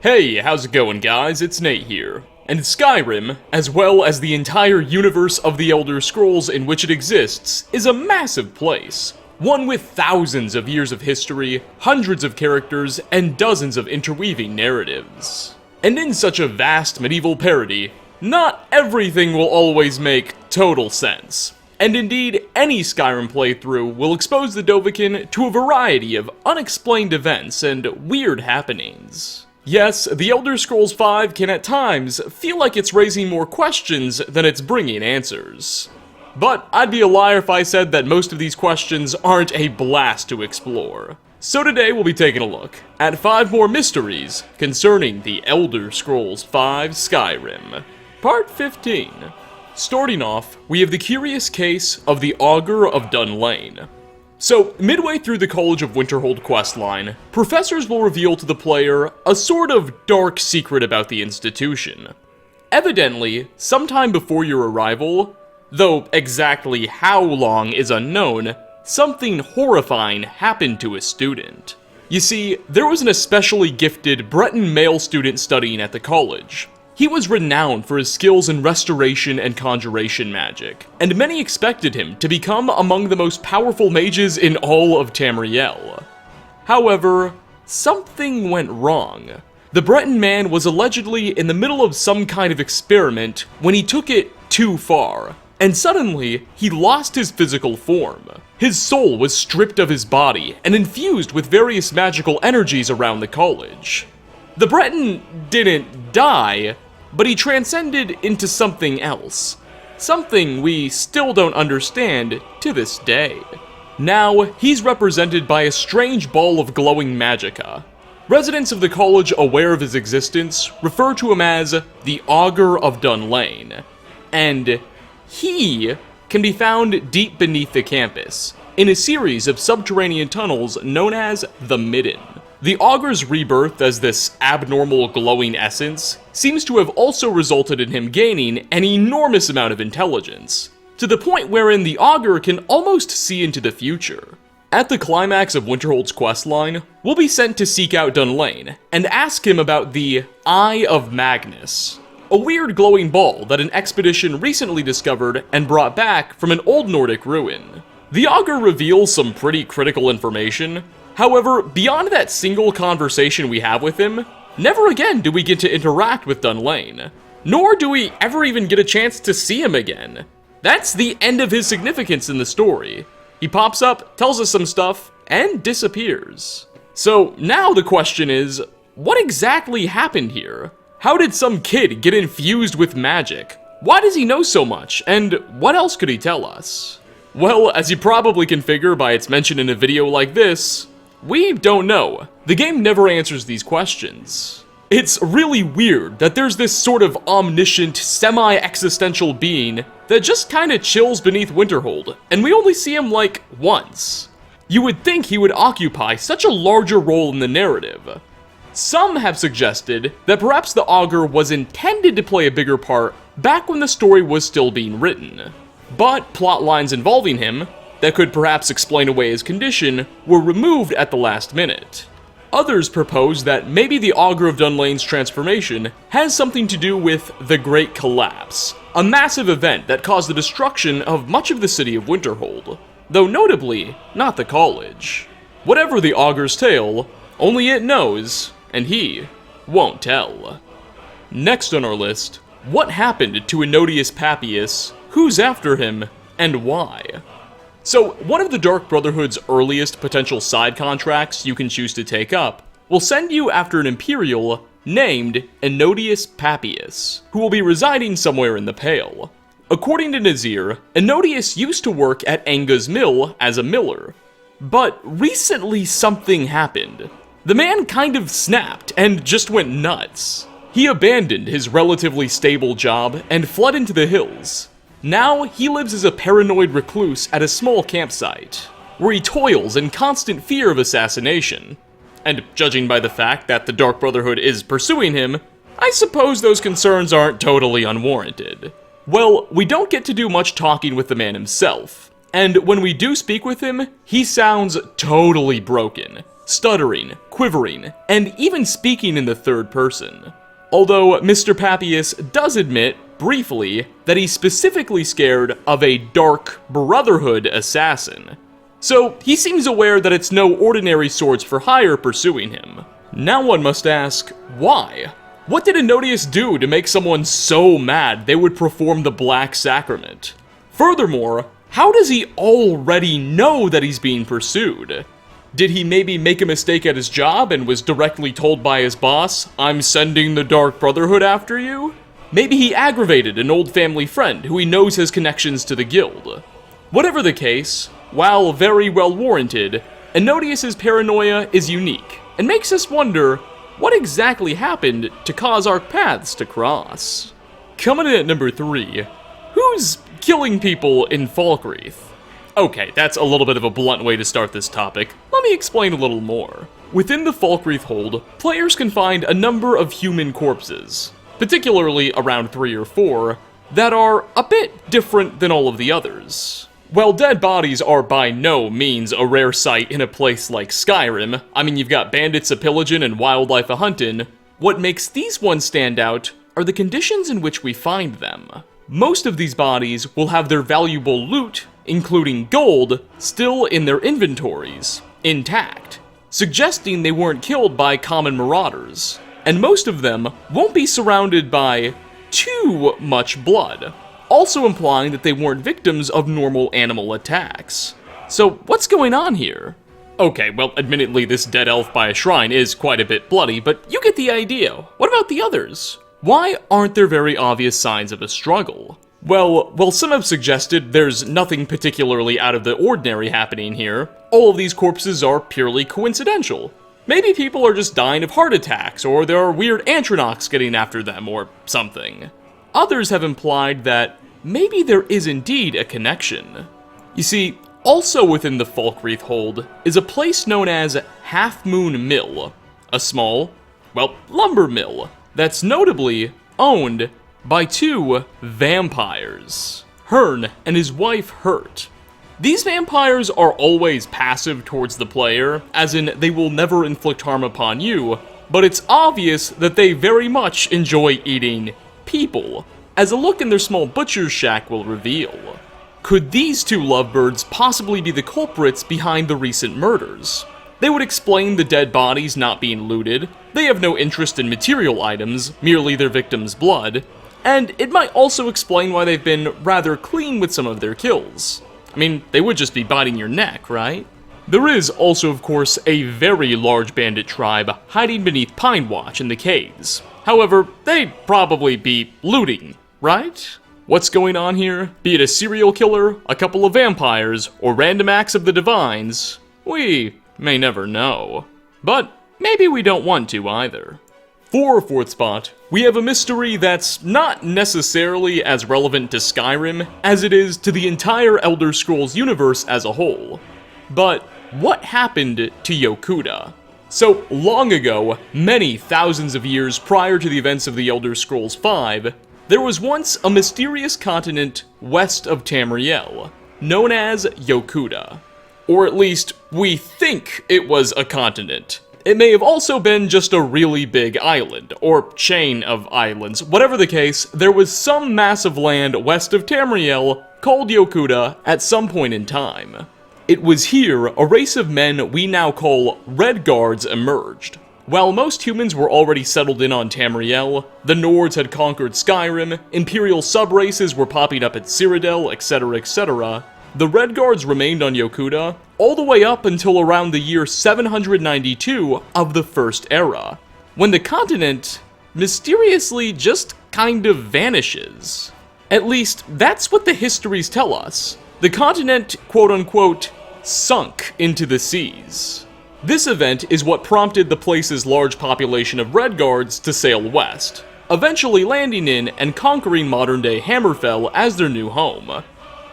Hey, how's it going, guys? It's Nate here. And Skyrim, as well as the entire universe of the Elder Scrolls in which it exists, is a massive place. One with thousands of years of history, hundreds of characters, and dozens of interweaving narratives. And in such a vast medieval parody, not everything will always make total sense. And indeed, any Skyrim playthrough will expose the Dovahkiin to a variety of unexplained events and weird happenings. Yes, The Elder Scrolls V can at times feel like it's raising more questions than it's bringing answers. But I'd be a liar if I said that most of these questions aren't a blast to explore. So today we'll be taking a look at 5 more mysteries concerning The Elder Scrolls V Skyrim, Part 15. Starting off, we have the curious case of the Augur of Dunlane. So, midway through the College of Winterhold questline, professors will reveal to the player a sort of dark secret about the institution. Evidently, sometime before your arrival, though exactly how long is unknown, something horrifying happened to a student. You see, there was an especially gifted Breton male student studying at the college. He was renowned for his skills in restoration and conjuration magic, and many expected him to become among the most powerful mages in all of Tamriel. However, something went wrong. The Breton man was allegedly in the middle of some kind of experiment when he took it too far, and suddenly, he lost his physical form. His soul was stripped of his body and infused with various magical energies around the college. The Breton didn't die, but he transcended into something else. Something we still don't understand to this day. Now, he's represented by a strange ball of glowing magicka. Residents of the college aware of his existence refer to him as the Augur of Dunlane, and he can be found deep beneath the campus, in a series of subterranean tunnels known as the Midden. The Augur's rebirth as this abnormal glowing essence seems to have also resulted in him gaining an enormous amount of intelligence, to the point wherein the Augur can almost see into the future. At the climax of Winterhold's questline, we'll be sent to seek out Dunlane and ask him about the Eye of Magnus, a weird glowing ball that an expedition recently discovered and brought back from an old Nordic ruin. The Augur reveals some pretty critical information. However, beyond that single conversation we have with him, never again do we get to interact with Dunlane, nor do we ever even get a chance to see him again. That's the end of his significance in the story. He pops up, tells us some stuff, and disappears. So now the question is, what exactly happened here? How did some kid get infused with magic? Why does he know so much, and what else could he tell us? Well, as you probably can figure by its mention in a video like this, we don't know. The game never answers these questions. It's really weird that there's this sort of omniscient, semi-existential being that just kinda chills beneath Winterhold, and we only see him like once. You would think he would occupy such a larger role in the narrative. Some have suggested that perhaps the Augur was intended to play a bigger part back when the story was still being written. But plot lines involving him that could perhaps explain away his condition were removed at the last minute. Others propose that maybe the Augur of Dunlane's transformation has something to do with the Great Collapse, a massive event that caused the destruction of much of the city of Winterhold, though notably not the college. Whatever the Augur's tale, only it knows, and he won't tell. Next on our list, what happened to odious Pappy, who's after him, and why? So, one of the Dark Brotherhood's earliest potential side contracts you can choose to take up will send you after an Imperial named odious Pappy, who will be residing somewhere in the Pale. According to Nazir, odious used to work at Anga's mill as a miller, but recently something happened. The man kind of snapped and just went nuts. He abandoned his relatively stable job and fled into the hills. Now, he lives as a paranoid recluse at a small campsite, where he toils in constant fear of assassination. And judging by the fact that the Dark Brotherhood is pursuing him, I suppose those concerns aren't totally unwarranted. Well, we don't get to do much talking with the man himself, and when we do speak with him, he sounds totally broken. stuttering, quivering, and even speaking in the third person. Although Mr. Pappius does admit, briefly, that he's specifically scared of a Dark Brotherhood assassin. So he seems aware that it's no ordinary swords for hire pursuing him. Now one must ask, why? What did an odious do to make someone so mad they would perform the Black Sacrament? Furthermore, how does he already know that he's being pursued? Did he maybe make a mistake at his job and was directly told by his boss, "I'm sending the Dark Brotherhood after you"? Maybe he aggravated an old family friend who he knows has connections to the guild. Whatever the case, while very well warranted, Anodius's paranoia is unique and makes us wonder what exactly happened to cause our paths to cross. Coming in at number 3, who's killing people in Falkreath? Okay, that's a little bit of a blunt way to start this topic. Let me explain a little more. Within the Falkreath hold, players can find a number of human corpses, particularly around 3 or 4, that are a bit different than all of the others. While dead bodies are by no means a rare sight in a place like Skyrim, I mean you've got bandits a-pillaging and wildlife a-hunting, what makes these ones stand out are the conditions in which we find them. Most of these bodies will have their valuable loot, including gold, still in their inventories, intact, suggesting they weren't killed by common marauders, and most of them won't be surrounded by too much blood, also implying that they weren't victims of normal animal attacks. So what's going on here? Okay, well, admittedly this dead elf by a shrine is quite a bit bloody, but you get the idea. What about the others? Why aren't there very obvious signs of a struggle? Well, some have suggested there's nothing particularly out of the ordinary happening here. All of these corpses are purely coincidental. Maybe people are just dying of heart attacks, or there are weird Antronoks getting after them, or something. Others have implied that maybe there is indeed a connection. You see, also within the Falkreath hold is a place known as Half Moon Mill, a small, lumber mill that's notably owned by 2 vampires, Hearn and his wife Hurt. These vampires are always passive towards the player, as in they will never inflict harm upon you, but it's obvious that they very much enjoy eating people, as a look in their small butcher's shack will reveal. Could these 2 lovebirds possibly be the culprits behind the recent murders? They would explain the dead bodies not being looted, they have no interest in material items, merely their victims' blood, and it might also explain why they've been rather clean with some of their kills. I mean, they would just be biting your neck, right? There is also, of course, a very large bandit tribe hiding beneath Pine Watch in the caves. However, they'd probably be looting, right? What's going on here? Be it a serial killer, a couple of vampires, or random acts of the divines, we may never know. But maybe we don't want to either. For our 4th spot, we have a mystery that's not necessarily as relevant to Skyrim as it is to the entire Elder Scrolls universe as a whole. But what happened to Yokuda? So, long ago, many thousands of years prior to the events of the Elder Scrolls V, there was once a mysterious continent west of Tamriel, known as Yokuda. Or at least, we think it was a continent. It may have also been just a really big island, or chain of islands. Whatever the case, there was some massive land west of Tamriel called Yokuda at some point in time. It was here a race of men we now call Red Guards emerged. While most humans were already settled in on Tamriel, the Nords had conquered Skyrim, Imperial sub-races were popping up at Cyrodiil, etc., etc., the Red Guards remained on Yokuda all the way up until around the year 792 of the First Era, when the continent mysteriously just kind of vanishes. At least, that's what the histories tell us. The continent, quote-unquote, sunk into the seas. This event is what prompted the place's large population of Red Guards to sail west, eventually landing in and conquering modern-day Hammerfell as their new home.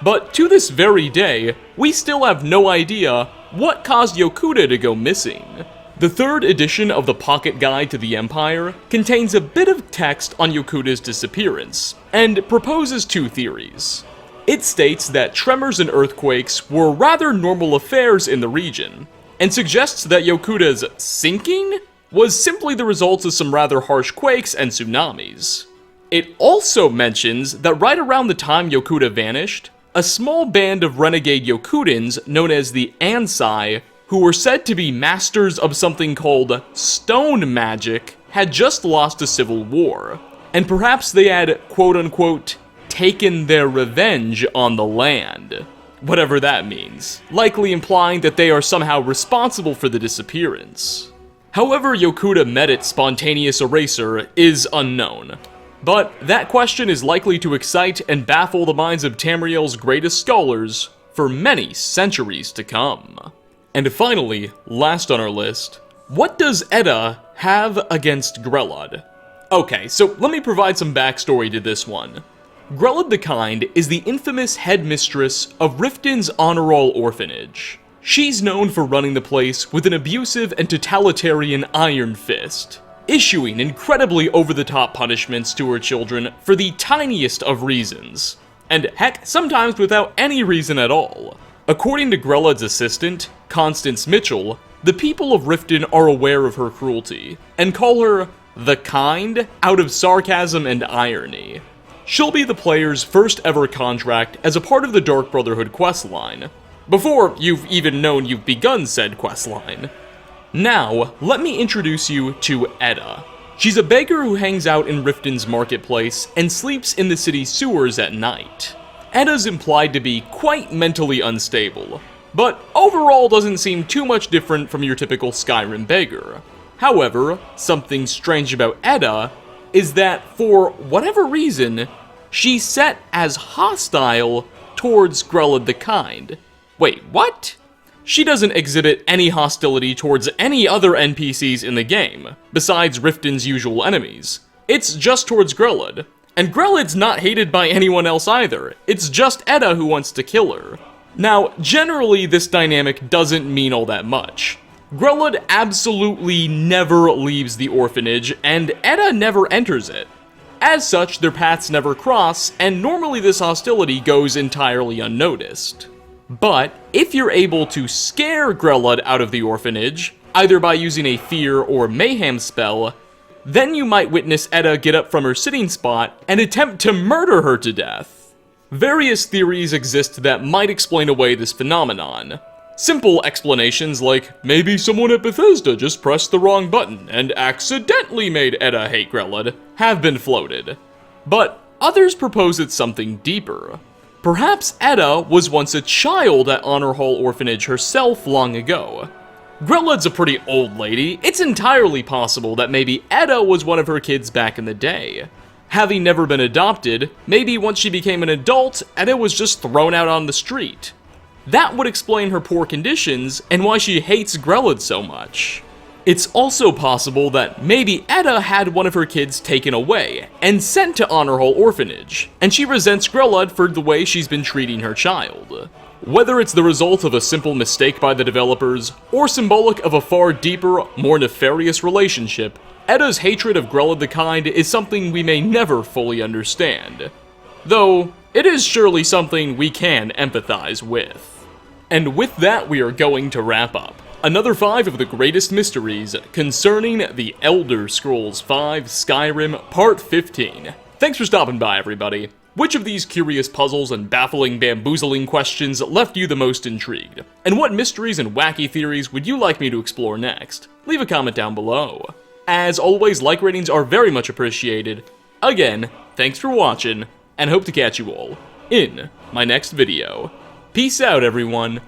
But to this very day, we still have no idea what caused Yokuda to go missing. The 3rd edition of the Pocket Guide to the Empire contains a bit of text on Yokuda's disappearance, and proposes 2 theories. It states that tremors and earthquakes were rather normal affairs in the region, and suggests that Yokuda's sinking was simply the result of some rather harsh quakes and tsunamis. It also mentions that right around the time Yokuda vanished, a small band of renegade Yokudans known as the Ansai, who were said to be masters of something called stone magic, had just lost a civil war, and perhaps they had quote-unquote taken their revenge on the land, whatever that means, likely implying that they are somehow responsible for the disappearance. However Yokuda met its spontaneous eraser is unknown, but that question is likely to excite and baffle the minds of Tamriel's greatest scholars for many centuries to come. And finally, last on our list, what does Etta have against Grell? Okay, so let me provide some backstory to this one. Grell the Kind is the infamous headmistress of Riften's Honor Roll Orphanage. She's known for running the place with an abusive and totalitarian iron fist, issuing incredibly over-the-top punishments to her children for the tiniest of reasons, and heck, sometimes without any reason at all. According to Grell's assistant, Constance Mitchell, the people of Riften are aware of her cruelty, and call her the Kind out of sarcasm and irony. She'll be the player's first ever contract as a part of the Dark Brotherhood questline, before you've even known you've begun said questline. Now, let me introduce you to Etta. She's a beggar who hangs out in Riften's marketplace and sleeps in the city's sewers at night. Etta's implied to be quite mentally unstable, but overall doesn't seem too much different from your typical Skyrim beggar. However, something strange about Etta is that, for whatever reason, she's set as hostile towards Grell the Kind. Wait, what? She doesn't exhibit any hostility towards any other NPCs in the game, besides Riften's usual enemies. It's just towards Grell, and Grell's not hated by anyone else either, it's just Etta who wants to kill her. Now, generally this dynamic doesn't mean all that much. Grell absolutely never leaves the orphanage, and Etta never enters it. As such, their paths never cross, and normally this hostility goes entirely unnoticed. But if you're able to scare Grell out of the orphanage, either by using a fear or mayhem spell, then you might witness Etta get up from her sitting spot and attempt to murder her to death. Various theories exist that might explain away this phenomenon. Simple explanations like, maybe someone at Bethesda just pressed the wrong button and accidentally made Etta hate Grell, have been floated. But others propose it's something deeper. Perhaps Etta was once a child at Honor Hall Orphanage herself long ago. Grell's a pretty old lady, it's entirely possible that maybe Etta was one of her kids back in the day. Having never been adopted, maybe once she became an adult, Etta was just thrown out on the street. That would explain her poor conditions and why she hates Grell so much. It's also possible that maybe Etta had one of her kids taken away and sent to Honor Hall Orphanage, and she resents Grell for the way she's been treating her child. Whether it's the result of a simple mistake by the developers, or symbolic of a far deeper, more nefarious relationship, Etta's hatred of Grell the Kind is something we may never fully understand. Though, it is surely something we can empathize with. And with that, we are going to wrap up another 5 of the greatest mysteries concerning the Elder Scrolls V Skyrim Part 15. Thanks for stopping by, everybody. Which of these curious puzzles and baffling bamboozling questions left you the most intrigued? And what mysteries and wacky theories would you like me to explore next? Leave a comment down below. As always, like ratings are very much appreciated. Again, thanks for watching, and hope to catch you all in my next video. Peace out, everyone.